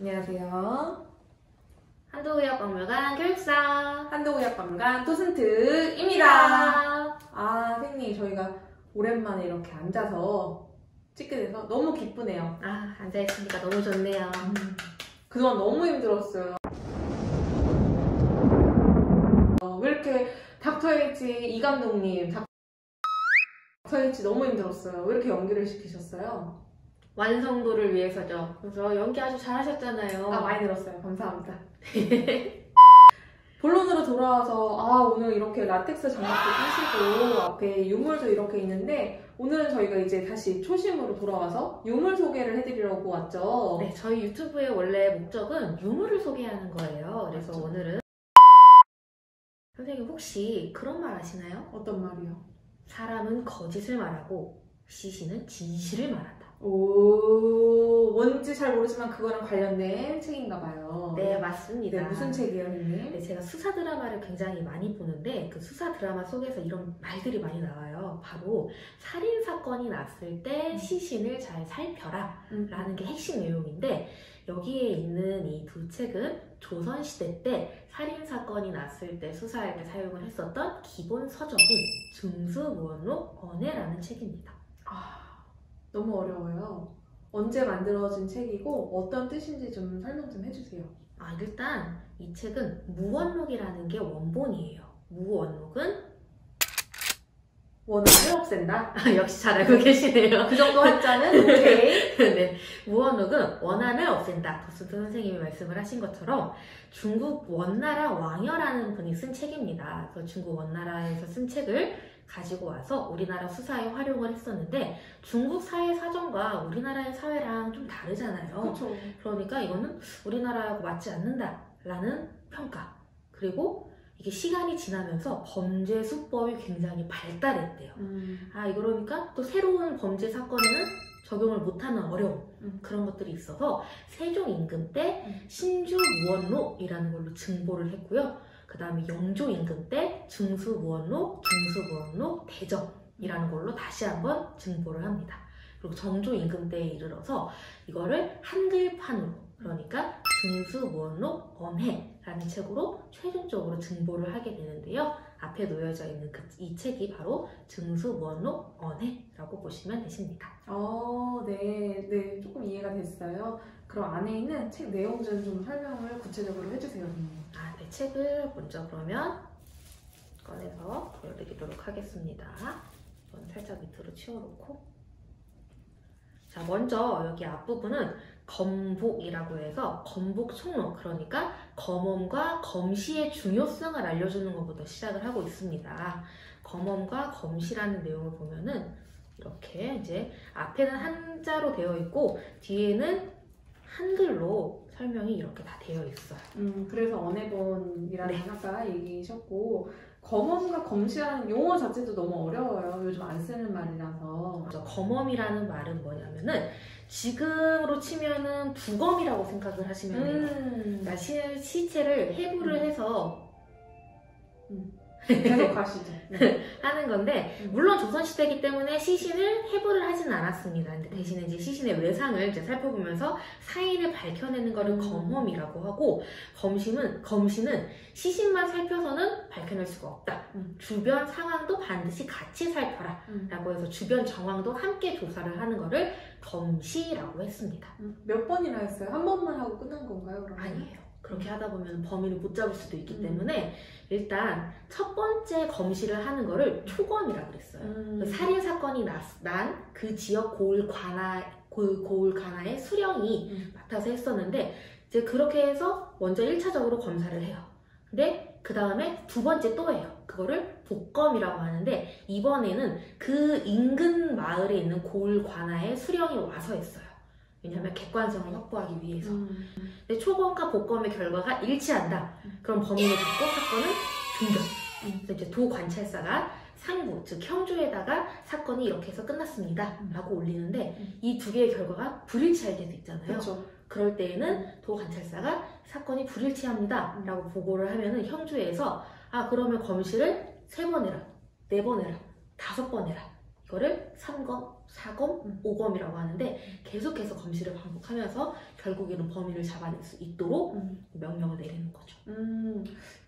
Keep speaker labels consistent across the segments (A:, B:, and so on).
A: 안녕하세요.
B: 한도의학박물관 교육사
A: 한도의학박물관 토슨트입니다. 선생님, 저희가 오랜만에 이렇게 앉아서 찍게 돼서 너무 기쁘네요.
B: 앉아있으니까 너무 좋네요.
A: 그동안 너무 힘들었어요. 왜 이렇게 닥터 H 이 감독님, 닥터 H 너무 힘들었어요. 왜 이렇게 연기를 시키셨어요?
B: 완성도를 위해서죠. 그래서 연기 아주 잘하셨잖아요.
A: 많이 들었어요. 감사합니다. 본론으로 돌아와서 오늘 이렇게 라텍스 장갑도 끼시고 앞에 유물도 이렇게 있는데 오늘은 저희가 이제 다시 초심으로 돌아와서 유물 소개를 해드리려고 왔죠.
B: 네, 저희 유튜브의 원래 목적은 유물을 소개하는 거예요. 그래서
A: 맞죠.
B: 오늘은 선생님 혹시 그런 말 아시나요?
A: 어떤 말이요?
B: 사람은 거짓을 말하고 시신은 진실을 말한다.
A: 뭔지 잘 모르지만 그거랑 관련된 책인가 봐요.
B: 네, 맞습니다.
A: 네, 무슨 책이에요, 선생님?
B: 네, 제가 수사 드라마를 굉장히 많이 보는데 그 수사 드라마 속에서 이런 말들이 많이 나와요. 바로 살인 사건이 났을 때 시신을 잘 살펴라 라는 게 핵심 내용인데, 여기에 있는 이 두 책은 조선시대 때 살인 사건이 났을 때 수사할 때 사용을 했었던 기본 서적인 증수무원록 언해라는 책입니다.
A: 너무 어려워요. 언제 만들어진 책이고 어떤 뜻인지 좀 설명 좀 해주세요.
B: 일단 이 책은 무원록이라는 게 원본이에요. 무원록은
A: 원한을 없앤다.
B: 역시 잘 알고 계시네요.
A: 그 정도 한자는 오케이.
B: 네, 무원록은 원한을 없앤다. 도슨트 선생님이 말씀을 하신 것처럼 중국 원나라 왕여라는 분이 쓴 책입니다. 그래서 중국 원나라에서 쓴 책을 가지고 와서 우리나라 수사에 활용을 했었는데, 중국 사회 사정과 우리나라의 사회랑 좀 다르잖아요.
A: 그렇죠.
B: 그러니까 이거는 우리나라하고 맞지 않는다라는 평가, 그리고 이게 시간이 지나면서 범죄 수법이 굉장히 발달했대요. 그러니까 또 새로운 범죄 사건에는 적용을 못하는 어려움, 그런 것들이 있어서 세종 임금 때 신주무원록이라는 걸로 증보를 했고요. 그 다음에 영조 임금 때 증수무원록, 중수무원록, 대정이라는 걸로 다시 한번 증보를 합니다. 그리고 정조 임금 때에 이르러서 이거를 한글판으로, 그러니까 증수무원록 언해라는 책으로 최종적으로 증보를 하게 되는데요. 앞에 놓여져 있는 이 책이 바로 증수무원록 언해라고 보시면 되십니다.
A: 네, 조금 이해가 됐어요. 그럼 안에 있는 책 내용 좀 설명을 구체적으로 해주세요, 선생님.
B: 네, 책을 먼저 그러면 꺼내서 보여드리도록 하겠습니다. 이건 살짝 밑으로 치워놓고, 자, 먼저 여기 앞부분은 검복이라고 해서 검복 총록, 그러니까 검엄과 검시의 중요성을 알려주는 것부터 시작을 하고 있습니다. 검엄과 검시라는 내용을 보면은 이렇게 이제 앞에는 한자로 되어 있고 뒤에는 한글로 설명이 이렇게 다 되어 있어요.
A: 그래서 언해본이라는
B: 네.
A: 아까 얘기하셨고, 검엄과 검시라는 용어 자체도 너무 어려워요. 요즘 안 쓰는 말이라서.
B: 검엄이라는 말은 뭐냐면은 지금으로 치면은 부검이라고 생각을 하시면 돼요. 그러니까 시체를 해부를 해서
A: 계속 가시죠. 네.
B: 하는 건데, 물론 조선시대이기 때문에 시신을 해부를 하지는 않았습니다. 근데 대신에 이제 시신의 외상을 이제 살펴보면서 사인을 밝혀내는 거를 검엄이라고 하고, 검시는 시신만 살펴서는 밝혀낼 수가 없다. 주변 상황도 반드시 같이 살펴라 라고 해서 주변 정황도 함께 조사를 하는 거를 검시라고 했습니다.
A: 몇 번이나 했어요? 한 번만 하고 끝난 건가요, 그러면?
B: 아니에요. 그렇게 하다 보면 범인을 못 잡을 수도 있기 때문에 일단 첫 번째 검시를 하는 거를 초검이라고 그랬어요. 그 살인 사건이 난 그 지역 고을 관아의 수령이 맡아서 했었는데, 이제 그렇게 해서 먼저 1차적으로 검사를 해요. 근데 그 다음에 두 번째 또 해요. 그거를 복검이라고 하는데, 이번에는 그 인근 마을에 있는 고을 관아의 수령이 와서 했어요. 왜냐하면 객관성을 확보하기 위해서. 근데 초검과 복검의 결과가 일치한다. 그럼 범인을 잡고 사건은 종결. 그래서 이제 도 관찰사가 상부, 즉 형주에다가 사건이 이렇게 해서 끝났습니다 라고 올리는데, 이 두 개의 결과가 불일치할 때도 있잖아요.
A: 그렇죠.
B: 그럴 때에는 도 관찰사가 사건이 불일치합니다 라고 보고를 하면은 형주에서 그러면 검시를 3번 해라, 4번 해라, 5번 해라, 이거를 3검, 4검, 5검이라고 하는데 계속해서 검시를 반복하면서 결국에는 범인을 잡아낼 수 있도록 명령을 내리는 거죠.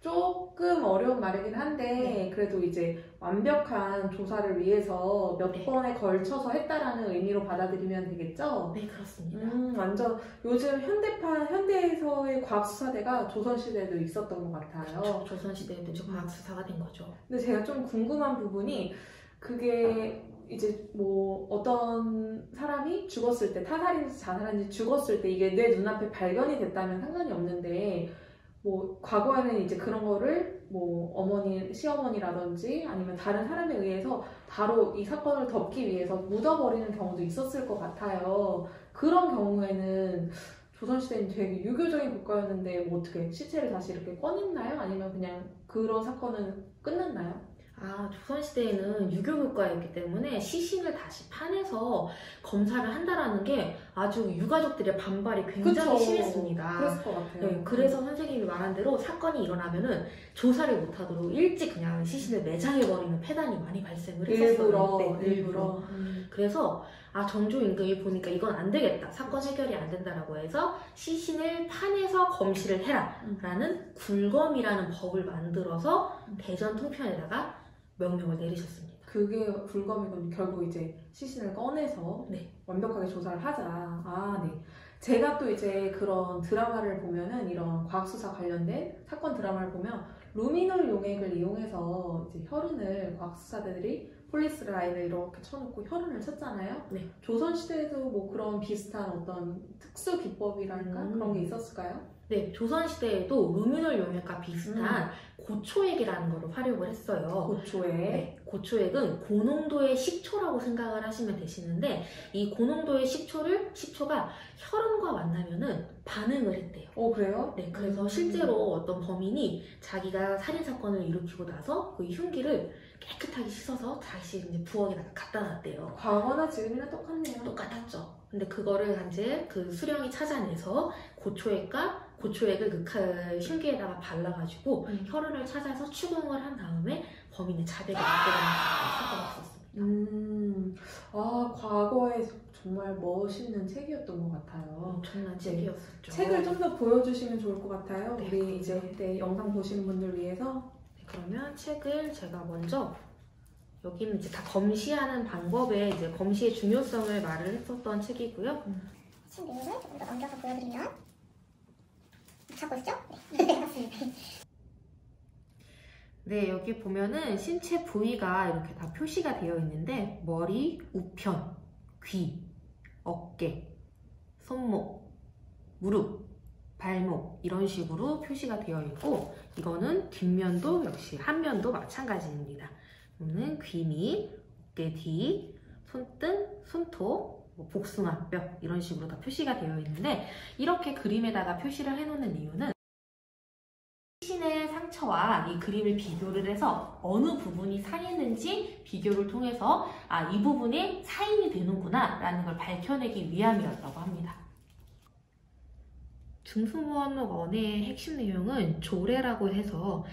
A: 조금 어려운 말이긴 한데 그래도 이제 완벽한 조사를 위해서 몇 번에 걸쳐서 했다라는 의미로 받아들이면 되겠죠?
B: 네, 그렇습니다.
A: 완전 요즘 현대에서의 과학수사대가 조선시대에도 있었던 것 같아요.
B: 그렇죠. 조선시대에도 이제 과학수사가 된 거죠.
A: 근데 제가 좀 궁금한 부분이 그게 이제 뭐 어떤 사람이 죽었을 때 타살인지 자살인지 죽었을 때 이게 내 눈앞에 발견이 됐다면 상관이 없는데 뭐 과거에는 이제 그런 거를 뭐 어머니, 시어머니라든지 아니면 다른 사람에 의해서 바로 이 사건을 덮기 위해서 묻어버리는 경우도 있었을 것 같아요. 그런 경우에는 조선시대는 되게 유교적인 국가였는데 뭐 어떻게 시체를 다시 이렇게 꺼냈나요? 아니면 그냥 그런 사건은 끝났나요?
B: 조선시대에는 유교국가였기 때문에 시신을 다시 파내서 검사를 한다라는 게 아주 유가족들의 반발이 굉장히 심했습니다.
A: 그랬을 것 같아요.
B: 네, 그래서 선생님이 말한 대로 사건이 일어나면은 조사를 못하도록 일찍 그냥 시신을 매장해버리는 폐단이 많이 발생을 했었어요.
A: 일부러.
B: 그래서 정조 임금이 보니까 이건 안 되겠다. 사건 해결이 안 된다라고 해서 시신을 파내서 검시를 해라 라는 굴검이라는 법을 만들어서 대전 통편에다가 명령을 내리셨습니다.
A: 그게 굴검이군. 결국 이제 시신을 꺼내서 완벽하게 조사를 하자. 네. 제가 또 이제 그런 드라마를 보면은 이런 과학수사 관련된 사건 드라마를 보면 루미놀 용액을 이용해서 이제 혈흔을 과학수사대들이 폴리스 라인을 이렇게 쳐놓고 혈흔을 쳤잖아요.
B: 네.
A: 조선시대에도 뭐 그런 비슷한 어떤 특수 기법이랄까? 그런 게 있었을까요?
B: 네, 조선시대에도 루미놀 용액과 비슷한 고초액이라는 걸 활용을 했어요.
A: 고초액?
B: 네, 고초액은 고농도의 식초라고 생각을 하시면 되시는데 이 고농도의 식초가 혈흔과 만나면은 반응을 했대요.
A: 그래요?
B: 네, 그래서 실제로 어떤 범인이 자기가 살인사건을 일으키고 나서 그 흉기를 깨끗하게 씻어서 다시 이제 부엌에다가 갖다 놨대요.
A: 과거나 지금이랑 똑같네요.
B: 똑같았죠. 근데 그거를 이제 그 수령이 찾아내서 고초액을 그 흉기에다가 발라가지고 혈흔을 찾아서 추궁을 한 다음에 범인의 자백을 받게 되는 사건이 있었습니다.
A: 과거에 정말 멋있는 책이었던 것 같아요.
B: 엄청난 책이었었죠.
A: 책을 좀 더 보여주시면 좋을 것 같아요.
B: 네,
A: 우리 이제 영상 보시는 분들 위해서.
B: 그러면 책을 제가 먼저 여기는 이제 다 검시하는 방법에 이제 검시의 중요성을 말을 했었던 책이고요.
C: 책 내용을 조금 더 넘겨서 보여드리면 찾고 있죠? 네, 맞습니다.
B: 네, 여기 보면은 신체 부위가 이렇게 다 표시가 되어 있는데 머리, 우편, 귀, 어깨, 손목, 무릎, 발목 이런 식으로 표시가 되어 있고 이거는 뒷면도 역시 한면도 마찬가지입니다. 이거는 귀 밑, 어깨 뒤, 손등, 손톱, 복숭아뼈 이런 식으로 다 표시가 되어 있는데 이렇게 그림에다가 표시를 해놓는 이유는 시신의 상처와 이 그림을 비교를 해서 어느 부분이 상했는지 비교를 통해서 이 부분이 사인이 되는구나 라는 걸 밝혀내기 위함이었다고 합니다. 중수무원록 원의 핵심 내용은 조례라고 해서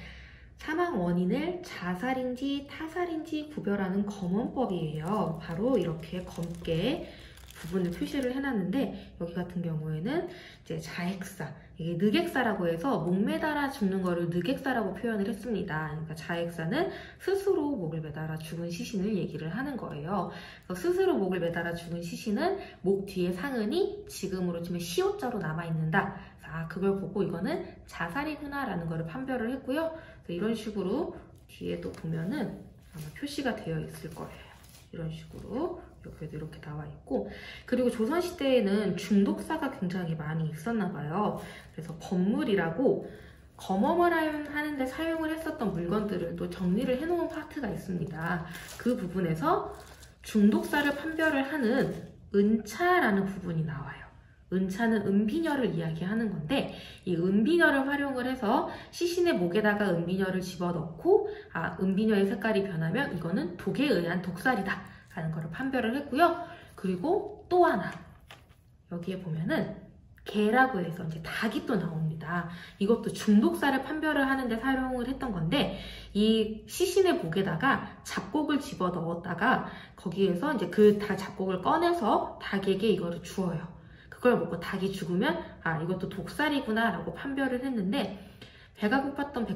B: 사망 원인을 자살인지 타살인지 구별하는 검언법이에요. 바로 이렇게 검게 부분을 표시를 해놨는데 여기 같은 경우에는 이제 자액사, 이게 늑액사라고 해서 목 매달아 죽는 거를 늑액사라고 표현을 했습니다. 그러니까 자액사는 스스로 목을 매달아 죽은 시신을 얘기를 하는 거예요. 그래서 스스로 목을 매달아 죽은 시신은 목 뒤에 상흔이 지금으로 치면 시옷자로 남아있는다. 그걸 보고 이거는 자살이구나 라는 거를 판별을 했고요. 이런 식으로 뒤에도 보면은 아마 표시가 되어 있을 거예요. 이런 식으로 여기에도 이렇게 나와 있고 그리고 조선시대에는 중독사가 굉장히 많이 있었나 봐요. 그래서 건물이라고 검언을 하는데 사용을 했었던 물건들을 또 정리를 해놓은 파트가 있습니다. 그 부분에서 중독사를 판별을 하는 은차라는 부분이 나와요. 은차는 은비녀를 이야기하는 건데 이 은비녀를 활용을 해서 시신의 목에다가 은비녀를 집어넣고 은비녀의 색깔이 변하면 이거는 독에 의한 독살이다 라는 거를 판별을 했고요. 그리고 또 하나 여기에 보면은 개라고 해서 이제 닭이 또 나옵니다. 이것도 중독사를 판별을 하는데 사용을 했던 건데, 이 시신의 목에다가 잡곡을 집어 넣었다가 거기에서 이제 그 잡곡을 꺼내서 닭에게 이거를 주어요. 그걸 먹고 닭이 죽으면 아, 이것도 독살이구나 라고 판별을 했는데, 배가 고팠던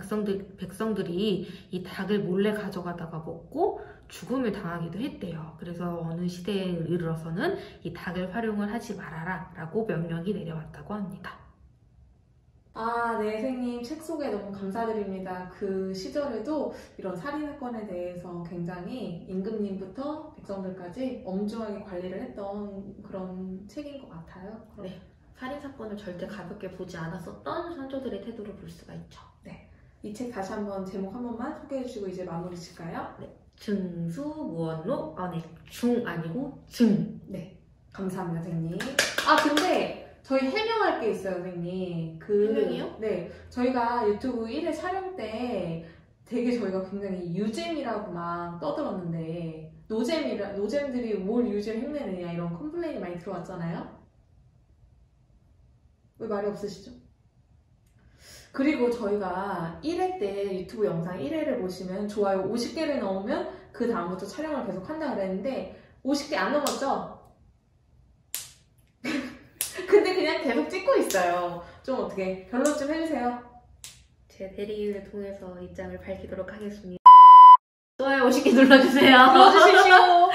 B: 백성들이 이 닭을 몰래 가져가다가 먹고 죽음을 당하기도 했대요. 그래서 어느 시대에 이르러서는 이 닭을 활용을 하지 말아라 라고 명령이 내려왔다고 합니다.
A: 아, 네, 선생님 책 소개 너무 감사드립니다. 그 시절에도 이런 살인사건에 대해서 굉장히 임금님부터 백성들까지 엄중하게 관리를 했던 그런 책인 것 같아요.
B: 네. 살인사건을 절대 가볍게 보지 않았었던 선조들의 태도를 볼 수가 있죠.
A: 네. 이 책 다시 한번 제목 한 번만 소개해 주시고 이제 마무리 질까요?
B: 네. 증수무언록 중 아니고 증.
A: 네. 감사합니다, 선생님. 아, 근데 저희 해명할 게 있어요, 선생님.
B: 해명이요?
A: 네. 저희가 유튜브 1회 촬영 때 되게 저희가 굉장히 유잼이라고 막 떠들었는데 노잼들이 뭘 유잼 흉내내냐 이런 컴플레인이 많이 들어왔잖아요. 왜 말이 없으시죠? 그리고 저희가 1회 때 유튜브 영상 1회를 보시면 좋아요 50개를 넣으면 그 다음부터 촬영을 계속 한다 그랬는데 50개 안 넘었죠? 근데 그냥 계속 찍고 있어요. 좀 어떻게 결론 좀 해주세요.
B: 제 대리인을 통해서 입장을 밝히도록 하겠습니다. 좋아요 50개 눌러주세요.
A: 눌러주십시오.